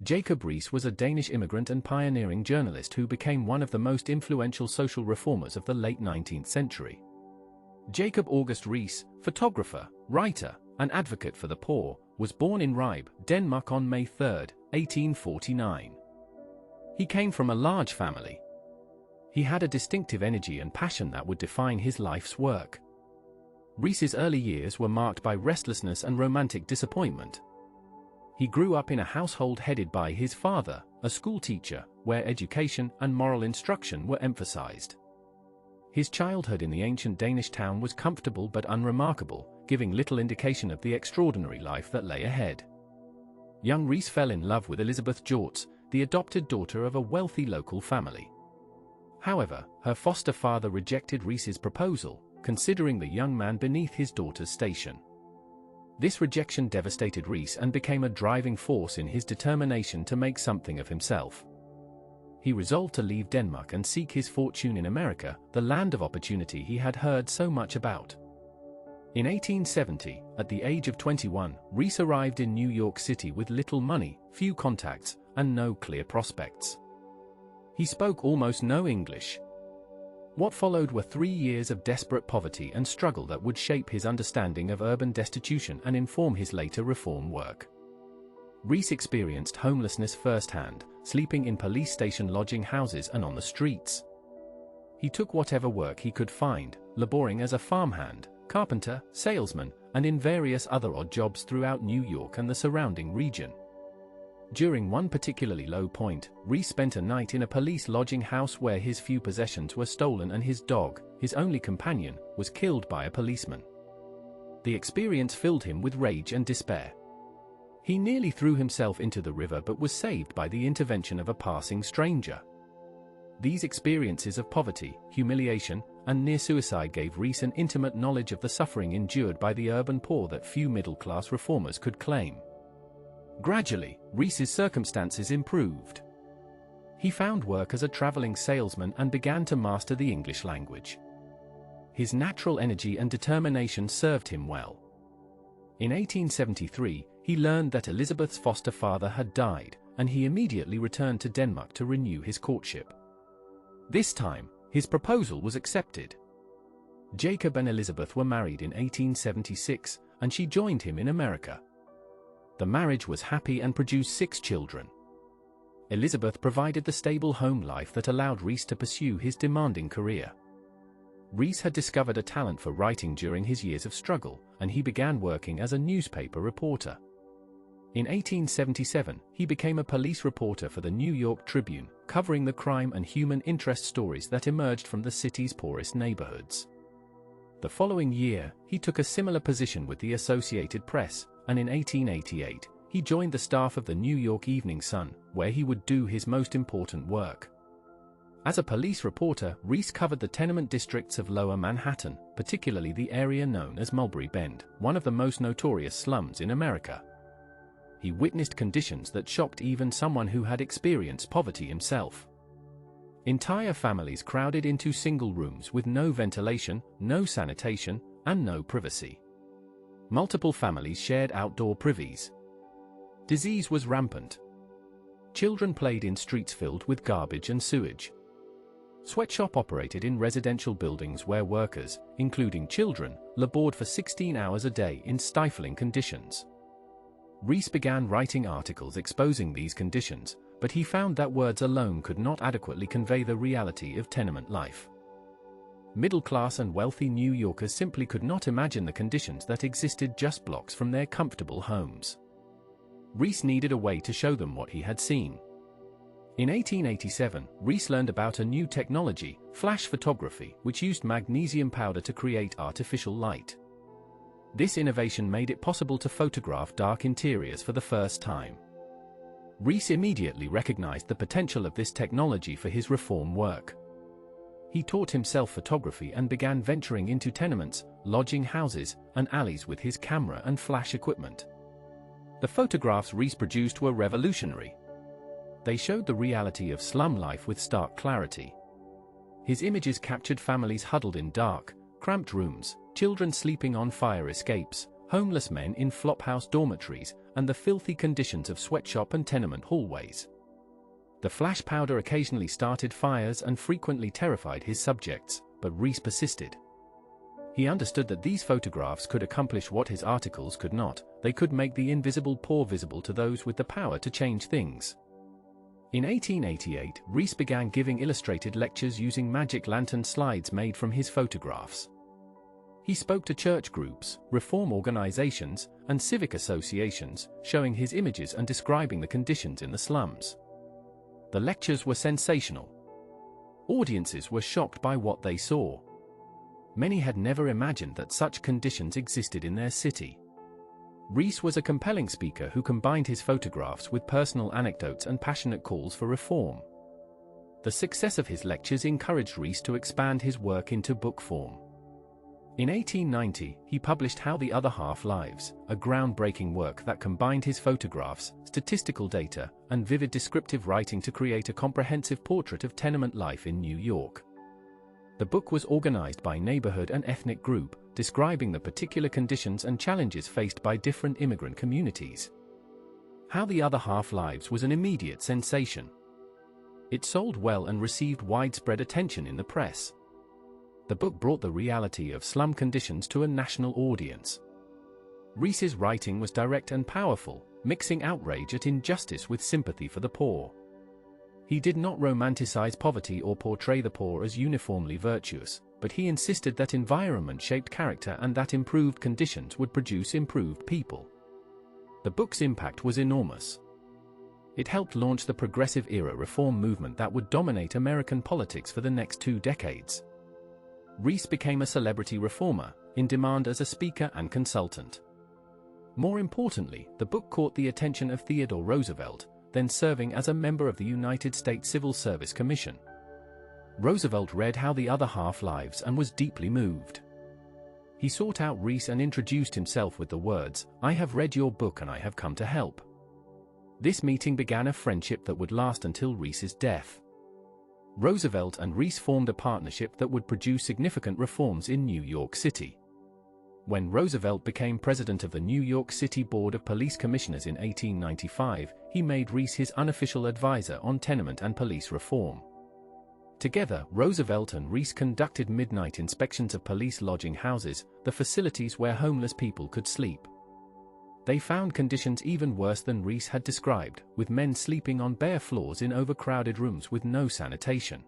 Jacob Riis was a Danish immigrant and pioneering journalist who became one of the most influential social reformers of the late 19th century. Jacob August Riis, photographer, writer, and advocate for the poor, was born in Riis, Denmark on May 3, 1849. He came from a large family. He had a distinctive energy and passion that would define his life's work. Riis's early years were marked by restlessness and romantic disappointment. He grew up in a household headed by his father, a schoolteacher, where education and moral instruction were emphasized. His childhood in the ancient Danish town was comfortable but unremarkable, giving little indication of the extraordinary life that lay ahead. Young Riis fell in love with Elizabeth Jorts, the adopted daughter of a wealthy local family. However, her foster father rejected Riis's proposal, considering the young man beneath his daughter's station. This rejection devastated Riis and became a driving force in his determination to make something of himself. He resolved to leave Denmark and seek his fortune in America, the land of opportunity he had heard so much about. In 1870, at the age of 21, Riis arrived in New York City with little money, few contacts, and no clear prospects. He spoke almost no English. What followed were 3 years of desperate poverty and struggle that would shape his understanding of urban destitution and inform his later reform work. Riis experienced homelessness firsthand, sleeping in police station lodging houses and on the streets. He took whatever work he could find, laboring as a farmhand, carpenter, salesman, and in various other odd jobs throughout New York and the surrounding region. During one particularly low point, Riis spent a night in a police lodging house where his few possessions were stolen and his dog, his only companion, was killed by a policeman. The experience filled him with rage and despair. He nearly threw himself into the river but was saved by the intervention of a passing stranger. These experiences of poverty, humiliation, and near suicide gave Riis an intimate knowledge of the suffering endured by the urban poor that few middle-class reformers could claim. Gradually, Riis's circumstances improved. He found work as a traveling salesman and began to master the English language. His natural energy and determination served him well. In 1873, he learned that Elizabeth's foster father had died, and he immediately returned to Denmark to renew his courtship. This time, his proposal was accepted. Jacob and Elizabeth were married in 1876, and she joined him in America. The marriage was happy and produced 6 children. Elizabeth provided the stable home life that allowed Riis to pursue his demanding career. Riis had discovered a talent for writing during his years of struggle, and he began working as a newspaper reporter. In 1877, he became a police reporter for the New York Tribune, covering the crime and human interest stories that emerged from the city's poorest neighborhoods. The following year, he took a similar position with the Associated Press, and in 1888, he joined the staff of the New York Evening Sun, where he would do his most important work. As a police reporter, Riis covered the tenement districts of Lower Manhattan, particularly the area known as Mulberry Bend, one of the most notorious slums in America. He witnessed conditions that shocked even someone who had experienced poverty himself. Entire families crowded into single rooms with no ventilation, no sanitation, and no privacy. Multiple families shared outdoor privies. Disease was rampant. Children played in streets filled with garbage and sewage. Sweatshop operated in residential buildings where workers, including children, labored for 16 hours a day in stifling conditions. Riis began writing articles exposing these conditions, but he found that words alone could not adequately convey the reality of tenement life. Middle-class and wealthy New Yorkers simply could not imagine the conditions that existed just blocks from their comfortable homes. Riis needed a way to show them what he had seen. In 1887, Riis learned about a new technology, flash photography, which used magnesium powder to create artificial light. This innovation made it possible to photograph dark interiors for the first time. Riis immediately recognized the potential of this technology for his reform work. He taught himself photography and began venturing into tenements, lodging houses, and alleys with his camera and flash equipment. The photographs Riis produced were revolutionary. They showed the reality of slum life with stark clarity. His images captured families huddled in dark, cramped rooms, children sleeping on fire escapes, homeless men in flophouse dormitories, and the filthy conditions of sweatshop and tenement hallways. The flash powder occasionally started fires and frequently terrified his subjects, but Riis persisted. He understood that these photographs could accomplish what his articles could not. They could make the invisible poor visible to those with the power to change things. In 1888, Riis began giving illustrated lectures using magic lantern slides made from his photographs. He spoke to church groups, reform organizations, and civic associations, showing his images and describing the conditions in the slums. The lectures were sensational. Audiences were shocked by what they saw. Many had never imagined that such conditions existed in their city. Riis was a compelling speaker who combined his photographs with personal anecdotes and passionate calls for reform. The success of his lectures encouraged Riis to expand his work into book form. In 1890, he published How the Other Half Lives, a groundbreaking work that combined his photographs, statistical data, and vivid descriptive writing to create a comprehensive portrait of tenement life in New York. The book was organized by neighborhood and ethnic group, describing the particular conditions and challenges faced by different immigrant communities. How the Other Half Lives was an immediate sensation. It sold well and received widespread attention in the press. The book brought the reality of slum conditions to a national audience. Riis's writing was direct and powerful, mixing outrage at injustice with sympathy for the poor. He did not romanticize poverty or portray the poor as uniformly virtuous, but he insisted that environment shaped character and that improved conditions would produce improved people. The book's impact was enormous. It helped launch the progressive era reform movement that would dominate American politics for the next 2 decades. Riis became a celebrity reformer, in demand as a speaker and consultant. More importantly, the book caught the attention of Theodore Roosevelt, then serving as a member of the United States Civil Service Commission. Roosevelt read How the Other Half Lives and was deeply moved. He sought out Riis and introduced himself with the words, "I have read your book and I have come to help." This meeting began a friendship that would last until Riis's death. Roosevelt and Riis formed a partnership that would produce significant reforms in New York City. When Roosevelt became president of the New York City Board of Police Commissioners in 1895, he made Riis his unofficial advisor on tenement and police reform. Together, Roosevelt and Riis conducted midnight inspections of police lodging houses, the facilities where homeless people could sleep. They found conditions even worse than Riis had described, with men sleeping on bare floors in overcrowded rooms with no sanitation.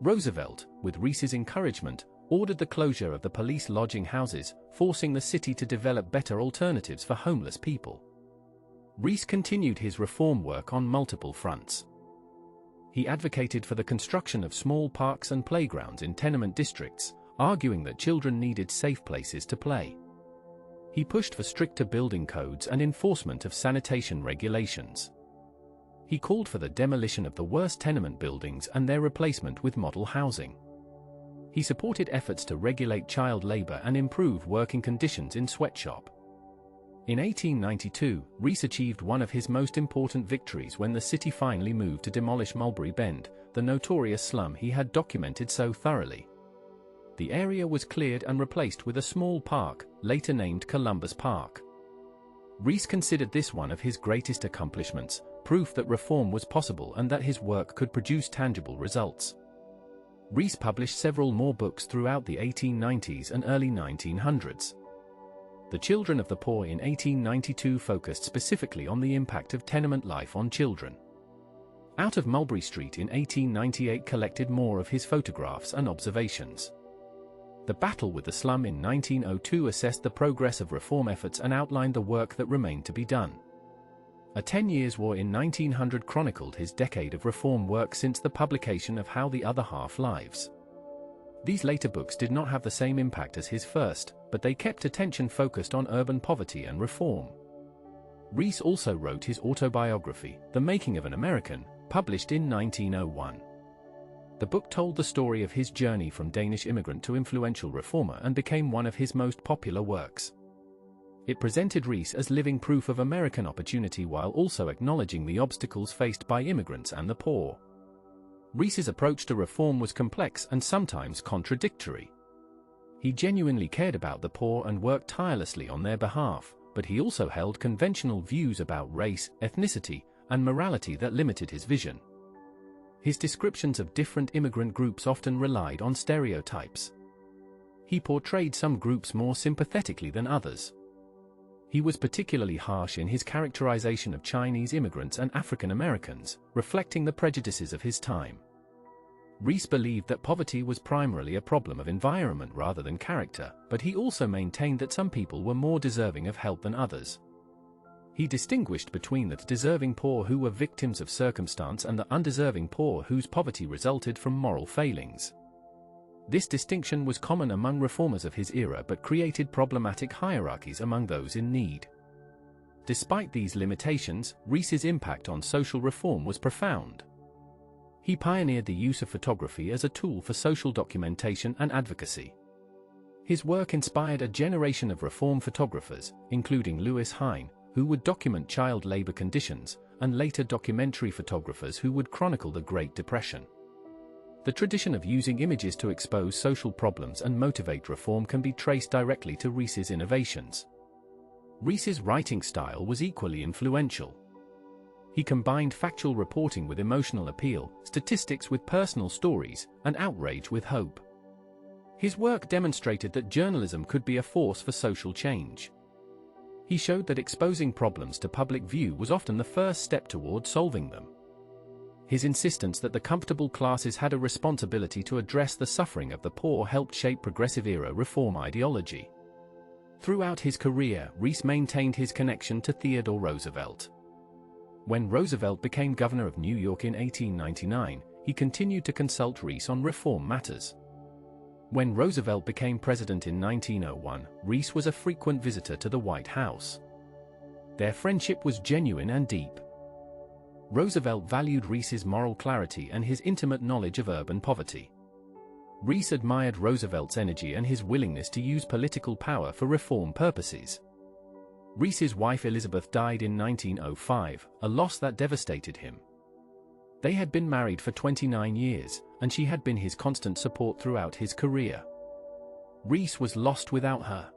Roosevelt, with Riis's encouragement, ordered the closure of the police lodging houses, forcing the city to develop better alternatives for homeless people. Riis continued his reform work on multiple fronts. He advocated for the construction of small parks and playgrounds in tenement districts, arguing that children needed safe places to play. He pushed for stricter building codes and enforcement of sanitation regulations. He called for the demolition of the worst tenement buildings and their replacement with model housing. He supported efforts to regulate child labor and improve working conditions in sweatshop. In 1892, Riis achieved one of his most important victories when the city finally moved to demolish Mulberry Bend, the notorious slum he had documented so thoroughly. The area was cleared and replaced with a small park, later named Columbus Park. Riis considered this one of his greatest accomplishments, proof that reform was possible and that his work could produce tangible results. Riis published several more books throughout the 1890s and early 1900s. The Children of the Poor in 1892 focused specifically on the impact of tenement life on children. Out of Mulberry Street in 1898 collected more of his photographs and observations. The Battle with the Slum in 1902 assessed the progress of reform efforts and outlined the work that remained to be done. A 10 Years' War in 1900 chronicled his decade of reform work since the publication of How the Other Half Lives. These later books did not have the same impact as his first, but they kept attention focused on urban poverty and reform. Riis also wrote his autobiography, The Making of an American, published in 1901. The book told the story of his journey from Danish immigrant to influential reformer and became one of his most popular works. It presented Riis as living proof of American opportunity while also acknowledging the obstacles faced by immigrants and the poor. Riis's approach to reform was complex and sometimes contradictory. He genuinely cared about the poor and worked tirelessly on their behalf, but he also held conventional views about race, ethnicity, and morality that limited his vision. His descriptions of different immigrant groups often relied on stereotypes. He portrayed some groups more sympathetically than others. He was particularly harsh in his characterization of Chinese immigrants and African Americans, reflecting the prejudices of his time. Riis believed that poverty was primarily a problem of environment rather than character, but he also maintained that some people were more deserving of help than others. He distinguished between the deserving poor who were victims of circumstance and the undeserving poor whose poverty resulted from moral failings. This distinction was common among reformers of his era but created problematic hierarchies among those in need. Despite these limitations, Riis's impact on social reform was profound. He pioneered the use of photography as a tool for social documentation and advocacy. His work inspired a generation of reform photographers, including Louis Hine, who would document child labor conditions, and later documentary photographers who would chronicle the Great Depression. The tradition of using images to expose social problems and motivate reform can be traced directly to Riis's innovations. Riis's writing style was equally influential. He combined factual reporting with emotional appeal, statistics with personal stories, and outrage with hope. His work demonstrated that journalism could be a force for social change. He showed that exposing problems to public view was often the first step toward solving them. His insistence that the comfortable classes had a responsibility to address the suffering of the poor helped shape progressive-era reform ideology. Throughout his career, Riis maintained his connection to Theodore Roosevelt. When Roosevelt became governor of New York in 1899, he continued to consult Riis on reform matters. When Roosevelt became president in 1901, Riis was a frequent visitor to the White House. Their friendship was genuine and deep. Roosevelt valued Riis's moral clarity and his intimate knowledge of urban poverty. Riis admired Roosevelt's energy and his willingness to use political power for reform purposes. Riis's wife Elizabeth died in 1905, a loss that devastated him. They had been married for 29 years, and she had been his constant support throughout his career. Riis was lost without her.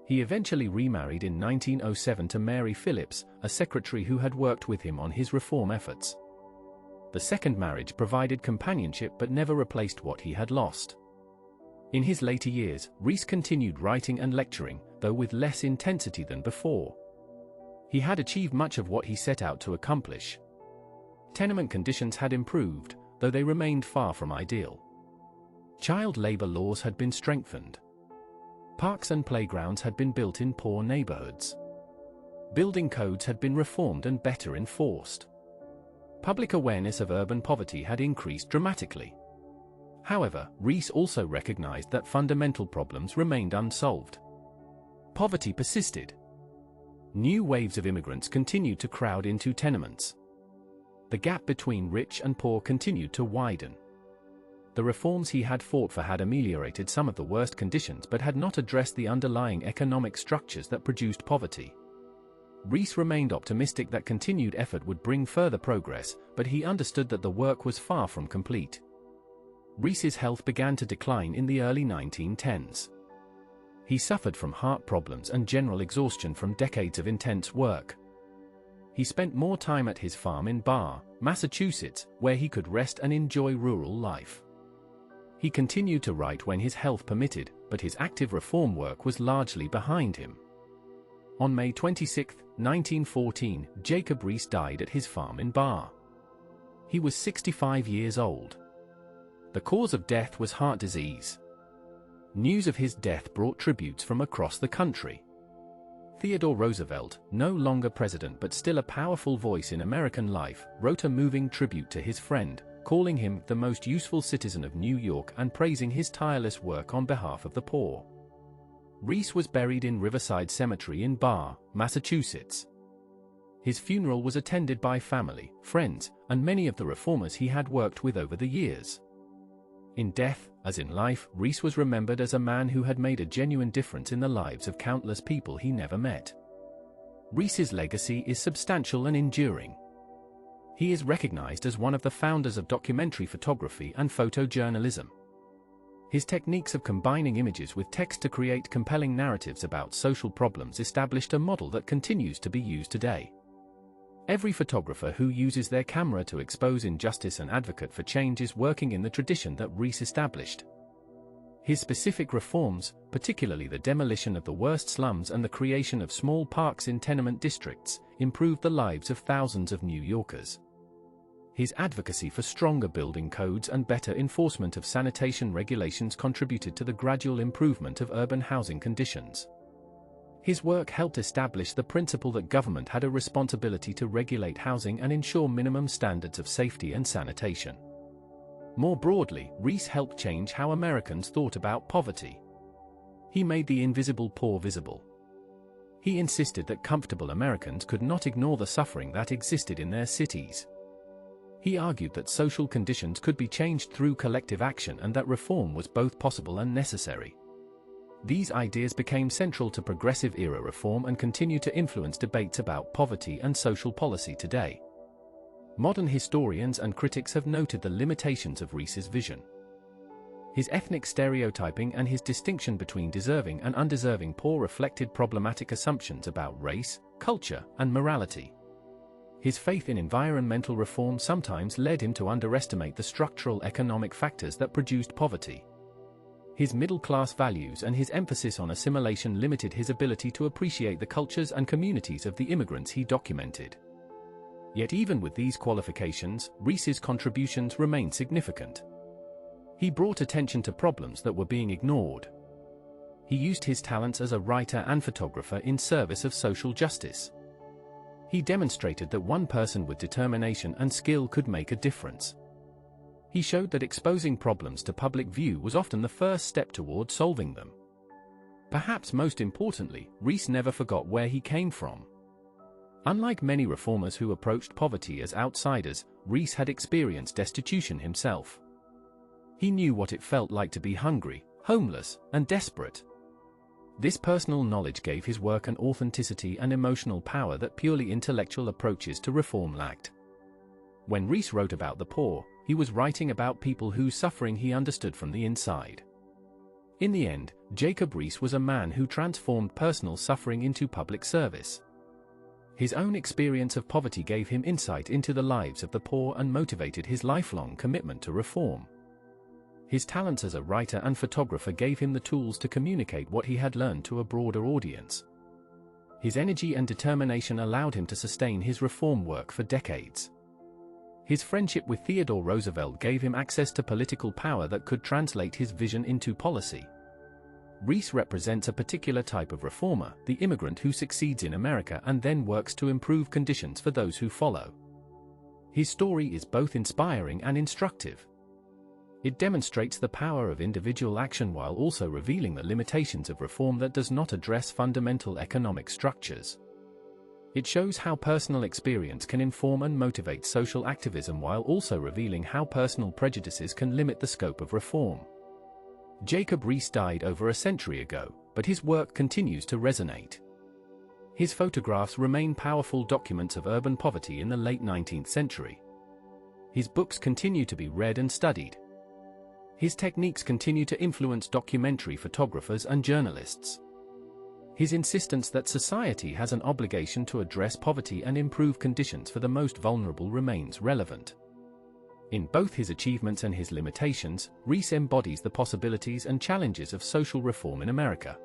He eventually remarried in 1907 to Mary Phillips, a secretary who had worked with him on his reform efforts. The second marriage provided companionship but never replaced what he had lost. In his later years, Riis continued writing and lecturing, though with less intensity than before. He had achieved much of what he set out to accomplish. Tenement conditions had improved, though they remained far from ideal. Child labor laws had been strengthened. Parks and playgrounds had been built in poor neighborhoods. Building codes had been reformed and better enforced. Public awareness of urban poverty had increased dramatically. However, Riis also recognized that fundamental problems remained unsolved. Poverty persisted. New waves of immigrants continued to crowd into tenements. The gap between rich and poor continued to widen. The reforms he had fought for had ameliorated some of the worst conditions but had not addressed the underlying economic structures that produced poverty. Riis remained optimistic that continued effort would bring further progress, but he understood that the work was far from complete. Riis's health began to decline in the early 1910s. He suffered from heart problems and general exhaustion from decades of intense work. He spent more time at his farm in Barre, Massachusetts, where he could rest and enjoy rural life. He continued to write when his health permitted, but his active reform work was largely behind him. On May 26, 1914, Jacob Riis died at his farm in Barre. He was 65 years old. The cause of death was heart disease. News of his death brought tributes from across the country. Theodore Roosevelt, no longer president but still a powerful voice in American life, wrote a moving tribute to his friend, calling him the most useful citizen of New York and praising his tireless work on behalf of the poor. Riis was buried in Riverside Cemetery in Barre, Massachusetts. His funeral was attended by family, friends, and many of the reformers he had worked with over the years. In death, as in life, Riis was remembered as a man who had made a genuine difference in the lives of countless people he never met. Riis's legacy is substantial and enduring. He is recognized as one of the founders of documentary photography and photojournalism. His techniques of combining images with text to create compelling narratives about social problems established a model that continues to be used today. Every photographer who uses their camera to expose injustice and advocate for change is working in the tradition that Riis established. His specific reforms, particularly the demolition of the worst slums and the creation of small parks in tenement districts, improved the lives of thousands of New Yorkers. His advocacy for stronger building codes and better enforcement of sanitation regulations contributed to the gradual improvement of urban housing conditions. His work helped establish the principle that government had a responsibility to regulate housing and ensure minimum standards of safety and sanitation. More broadly, Riis helped change how Americans thought about poverty. He made the invisible poor visible. He insisted that comfortable Americans could not ignore the suffering that existed in their cities. He argued that social conditions could be changed through collective action and that reform was both possible and necessary. These ideas became central to progressive-era reform and continue to influence debates about poverty and social policy today. Modern historians and critics have noted the limitations of Riis's vision. His ethnic stereotyping and his distinction between deserving and undeserving poor reflected problematic assumptions about race, culture, and morality. His faith in environmental reform sometimes led him to underestimate the structural economic factors that produced poverty. His middle-class values and his emphasis on assimilation limited his ability to appreciate the cultures and communities of the immigrants he documented. Yet even with these qualifications, Riis's contributions remain significant. He brought attention to problems that were being ignored. He used his talents as a writer and photographer in service of social justice. He demonstrated that one person with determination and skill could make a difference. He showed that exposing problems to public view was often the first step toward solving them. Perhaps most importantly, Riis never forgot where he came from. Unlike many reformers who approached poverty as outsiders, Riis had experienced destitution himself. He knew what it felt like to be hungry, homeless, and desperate. This personal knowledge gave his work an authenticity and emotional power that purely intellectual approaches to reform lacked. When Riis wrote about the poor, he was writing about people whose suffering he understood from the inside. In the end, Jacob Riis was a man who transformed personal suffering into public service. His own experience of poverty gave him insight into the lives of the poor and motivated his lifelong commitment to reform. His talents as a writer and photographer gave him the tools to communicate what he had learned to a broader audience. His energy and determination allowed him to sustain his reform work for decades. His friendship with Theodore Roosevelt gave him access to political power that could translate his vision into policy. Riis represents a particular type of reformer, the immigrant who succeeds in America and then works to improve conditions for those who follow. His story is both inspiring and instructive. It demonstrates the power of individual action while also revealing the limitations of reform that does not address fundamental economic structures. It shows how personal experience can inform and motivate social activism while also revealing how personal prejudices can limit the scope of reform. Jacob Riis died over a century ago, but his work continues to resonate. His photographs remain powerful documents of urban poverty in the late 19th century. His books continue to be read and studied. His techniques continue to influence documentary photographers and journalists. His insistence that society has an obligation to address poverty and improve conditions for the most vulnerable remains relevant. In both his achievements and his limitations, Riis embodies the possibilities and challenges of social reform in America.